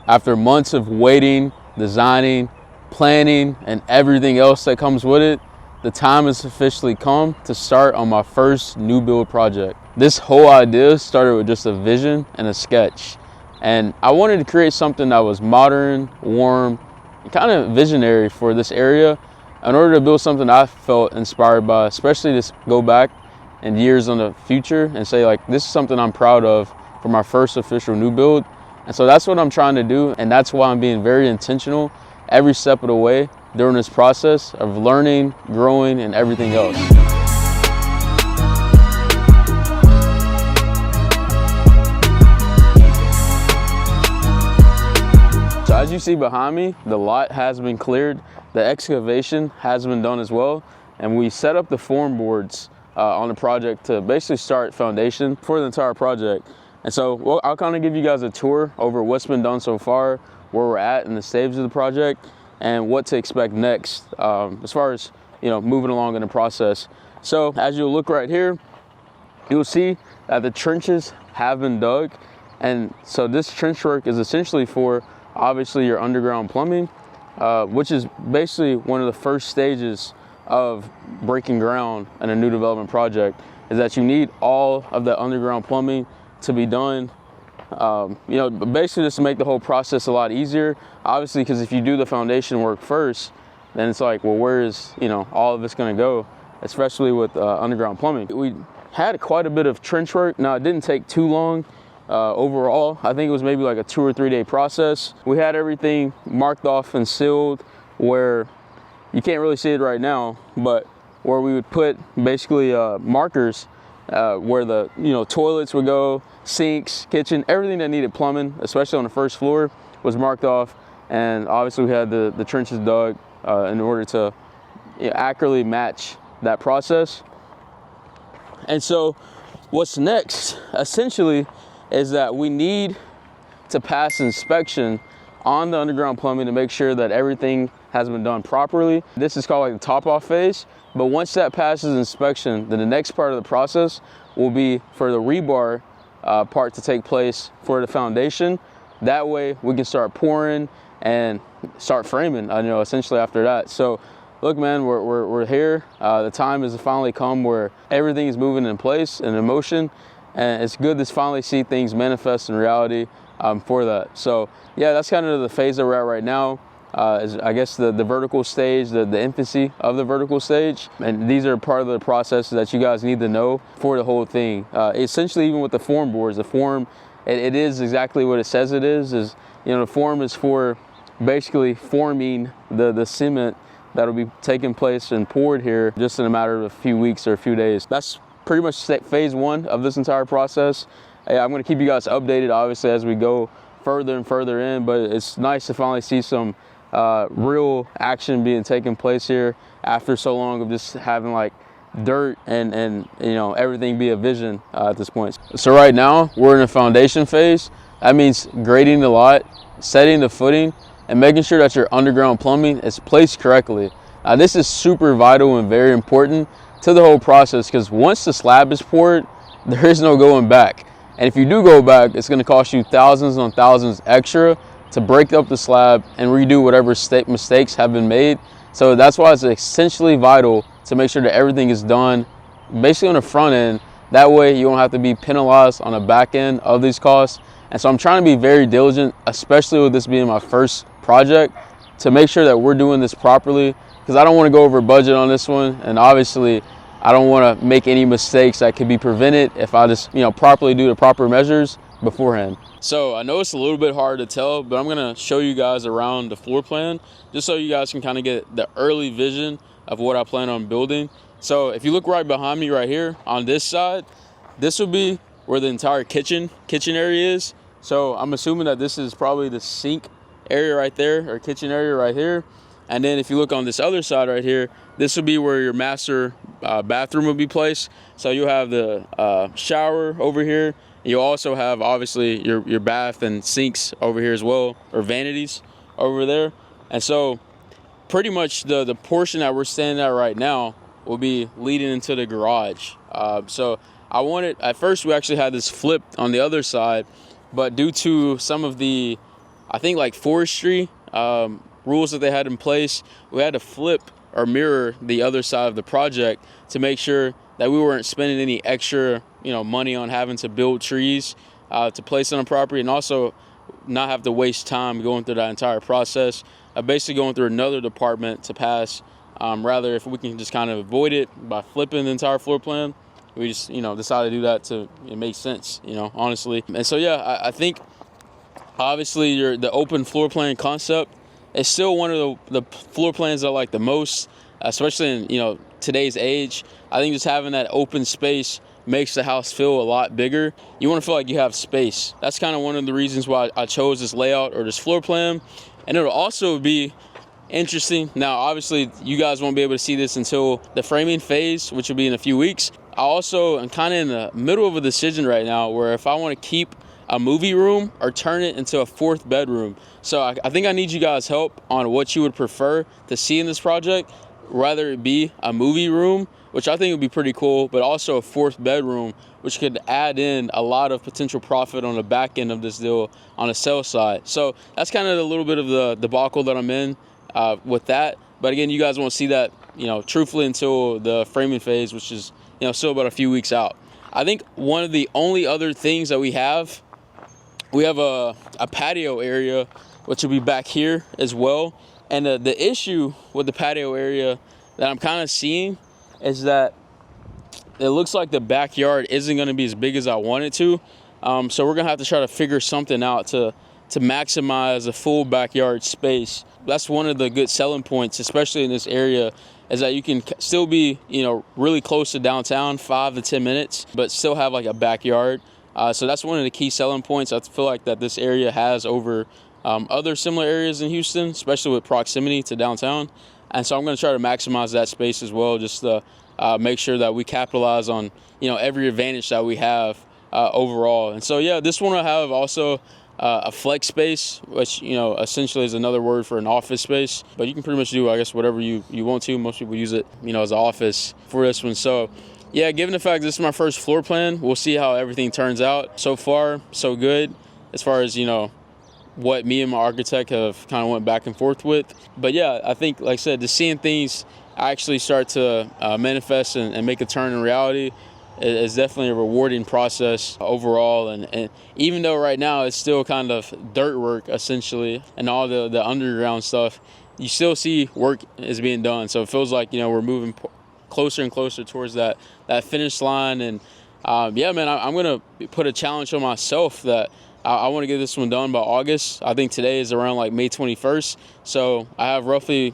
After months of waiting, designing, planning, and everything else that comes with it, the time has officially come to start on my first new build project. This whole idea started with just a vision and a sketch. And I wanted to create something that was modern, warm, and kind of visionary for this area in order to build something I felt inspired by, especially to go back in years on the future and say, like, this is something I'm proud of for my first official new build. And so that's what I'm trying to do, and that's why I'm being very intentional every step of the way during this process of learning, growing, and everything else. So as you see behind me, the lot has been cleared, the excavation has been done as well, and we set up the form boards on the project to basically start foundation for the entire project. And so I'll kind of give you guys a tour over what's been done so far, where we're at in the stages of the project, and what to expect next as far as, you know, moving along in the process. So as you look right here, you'll see that the trenches have been dug. And so this trench work is essentially for obviously your underground plumbing, which is basically one of the first stages of breaking ground in a new development project, is that you need all of the underground plumbing to be done. You know, basically just to make the whole process a lot easier. Obviously, because if you do the foundation work first, then it's like, well, where is, you know, all of this going to go, especially with underground plumbing. We had quite a bit of trench work. Now, it didn't take too long overall. I think it was maybe like a 2 or 3 day process. We had everything marked off and sealed, where you can't really see it right now, but where we would put basically markers where the, you know, toilets would go, sinks, kitchen, everything that needed plumbing, especially on the first floor, was marked off. And obviously we had the trenches dug in order to, you know, accurately match that process. And so what's next essentially is that we need to pass inspection on the underground plumbing to make sure that everything has been done properly. This is called like the top off phase. But once that passes inspection, then the next part of the process will be for the rebar part to take place for the foundation. That way we can start pouring and start framing, you know, essentially after that. So look, man, we're here. The time has finally come where everything is moving in place and in motion. And it's good to finally see things manifest in reality for that. So yeah, that's kind of the phase that we're at right now. Is, I guess, the vertical stage, the infancy of the vertical stage. And these are part of the processes that you guys need to know for the whole thing. Essentially, even with the form boards, the form, it is exactly what it says it is, you know, the form is for basically forming the cement that'll be taking place and poured here just in a matter of a few weeks or a few days. That's pretty much phase one of this entire process. I'm going to keep you guys updated, obviously, as we go further and further in, but it's nice to finally see some real action being taken place here after so long of just having like dirt and you know, everything be a vision at this point. So right now we're in a foundation phase. That means grading the lot, setting the footing, and making sure that your underground plumbing is placed correctly. This is super vital and very important to the whole process, because once the slab is poured, there is no going back. And if you do go back, it's going to cost you thousands on thousands extra to break up the slab and redo whatever mistakes have been made. So that's why it's essentially vital to make sure that everything is done basically on the front end. That way you don't have to be penalized on the back end of these costs. And so I'm trying to be very diligent, especially with this being my first project, to make sure that we're doing this properly, because I don't want to go over budget on this one. And obviously I don't want to make any mistakes that could be prevented if I just, you know, properly do the proper measures beforehand. So I know it's a little bit hard to tell, but I'm going to show you guys around the floor plan just so you guys can kind of get the early vision of what I plan on building. So if you look right behind me right here on this side, this will be where the entire kitchen area is. So I'm assuming that this is probably the sink area right there, or kitchen area right here. And then if you look on this other side right here, this will be where your master bathroom will be placed. So you'll have the shower over here. You'll also have obviously your bath and sinks over here as well, or vanities over there. And so pretty much the portion that we're standing at right now will be leading into the garage. So I wanted, at first we actually had this flipped on the other side, but due to some of the I think like forestry rules that they had in place. We had to flip or mirror the other side of the project to make sure that we weren't spending any extra, money on having to build trees to place on a property, and also not have to waste time going through that entire process. Basically going through another department to pass. Rather, if we can just kind of avoid it by flipping the entire floor plan, we just, decided to do that to it makes sense, honestly. And so, yeah, I think obviously the open floor plan concept is still one of the floor plans I like the most, especially in, today's age. I think just having that open space makes the house feel a lot bigger. You want to feel like you have space. That's kind of one of the reasons why I chose this layout or this floor plan. And it'll also be interesting. Now, obviously, you guys won't be able to see this until the framing phase, which will be in a few weeks. I also am kind of in the middle of a decision right now where if I want to keep a movie room or turn it into a 4th bedroom. So I think I need you guys' help on what you would prefer to see in this project, whether it be a movie room, which I think would be pretty cool, but also a 4th bedroom, which could add in a lot of potential profit on the back end of this deal on the sales side. So that's kind of a little bit of the debacle that I'm in with that. But again, you guys won't see that, truthfully until the framing phase, which is, still about a few weeks out. I think one of the only other things that we have a patio area, which will be back here as well. And the issue with the patio area that I'm kind of seeing is that it looks like the backyard isn't going to be as big as I want it to. So we're going to have to try to figure something out to maximize a full backyard space. That's one of the good selling points, especially in this area, is that you can still be, really close to downtown, 5 to 10 minutes, but still have like a backyard. So that's one of the key selling points I feel like that this area has over other similar areas in Houston, especially with proximity to downtown. And so I'm going to try to maximize that space as well, just to make sure that we capitalize on, every advantage that we have overall. And so, yeah, this one will have also a flex space, which, essentially is another word for an office space. But you can pretty much do, I guess, whatever you want to. Most people use it, as an office for this one. So, yeah, given the fact this is my first floor plan, we'll see how everything turns out. So far, so good as far as, what me and my architect have kind of went back and forth with. But yeah, I think, like I said, just seeing things actually start to manifest and make a turn in reality is definitely a rewarding process overall. And even though right now it's still kind of dirt work essentially and all the underground stuff, you still see work is being done. So it feels like, we're moving closer and closer towards that finish line. And yeah, man, I'm going to put a challenge on myself that I want to get this one done by August. I think today is around like May 21st. So I have roughly,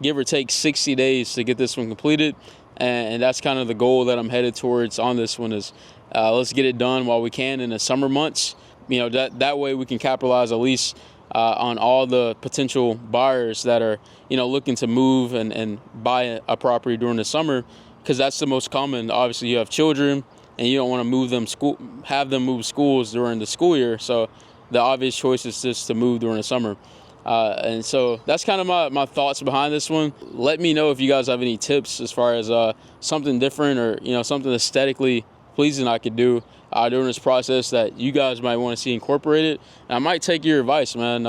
give or take 60 days to get this one completed. And that's kind of the goal that I'm headed towards on this one is let's get it done while we can in the summer months. That way we can capitalize at least on all the potential buyers that are, looking to move and buy a property during the summer, because that's the most common. Obviously, you have children and you don't want to have them move schools during the school year. So the obvious choice is just to move during the summer. And so that's kind of my thoughts behind this one. Let me know if you guys have any tips as far as something different or, something aesthetically pleasing I could do during this process that you guys might want to see incorporated. And I might take your advice, man.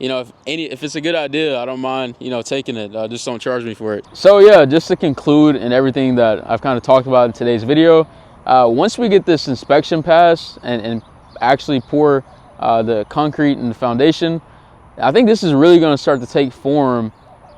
If it's a good idea, I don't mind, taking it. Just don't charge me for it. So yeah, just to conclude and everything that I've kind of talked about in today's video, once we get this inspection passed and actually pour the concrete and the foundation, I think this is really going to start to take form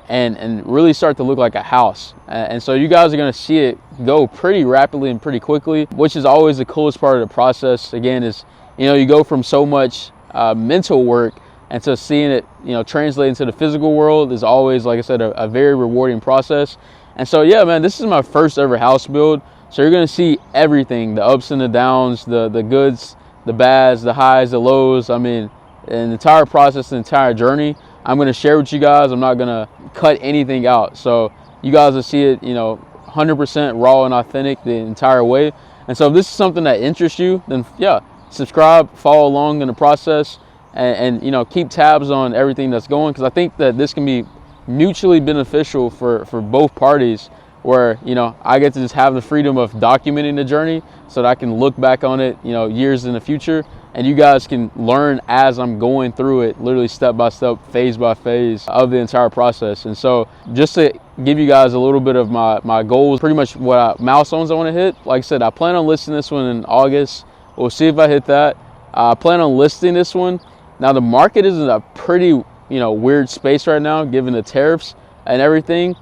and really start to look like a house. And so you guys are going to see it go pretty rapidly and pretty quickly, which is always the coolest part of the process. Again, is, you go from so much mental work, and so seeing it, translate into the physical world is always, like I said, a very rewarding process. And so, yeah, man, this is my first ever house build. So you're going to see everything, the ups and the downs, the goods, the bads, the highs, the lows. I mean, an entire process, the entire journey, I'm going to share with you guys. I'm not going to cut anything out. So you guys will see it, 100% raw and authentic the entire way. And so if this is something that interests you, then yeah, subscribe, follow along in the process, and keep tabs on everything that's going, because I think that this can be mutually beneficial for both parties, where, I get to just have the freedom of documenting the journey so that I can look back on it, years in the future and you guys can learn as I'm going through it, literally step by step, phase by phase of the entire process. And so just to give you guys a little bit of my goals, pretty much what milestones I want to hit. Like I said, I plan on listing this one in August. We'll see if I hit that. I plan on listing this one. Now the market is in a pretty, weird space right now, given the tariffs and everything.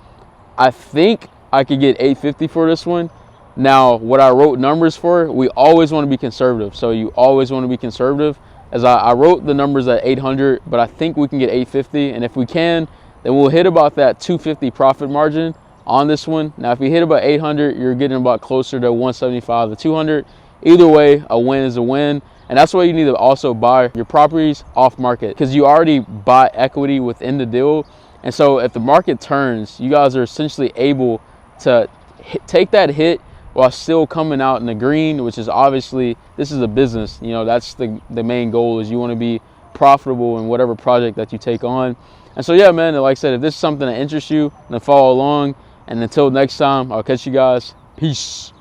I think I could get 850 for this one. Now, what I wrote numbers for, we always want to be conservative. So you always want to be conservative. As I wrote the numbers at 800, but I think we can get 850. And if we can, then we'll hit about that 250 profit margin on this one. Now, if we hit about 800, you're getting about closer to 175 to 200. Either way, a win is a win. And that's why you need to also buy your properties off market, because you already buy equity within the deal. And so if the market turns, you guys are essentially able to take that hit while still coming out in the green, which is obviously, this is a business. That's the main goal, is you want to be profitable in whatever project that you take on. And so, yeah, man, like I said, if this is something that interests you, then follow along. And until next time, I'll catch you guys. Peace.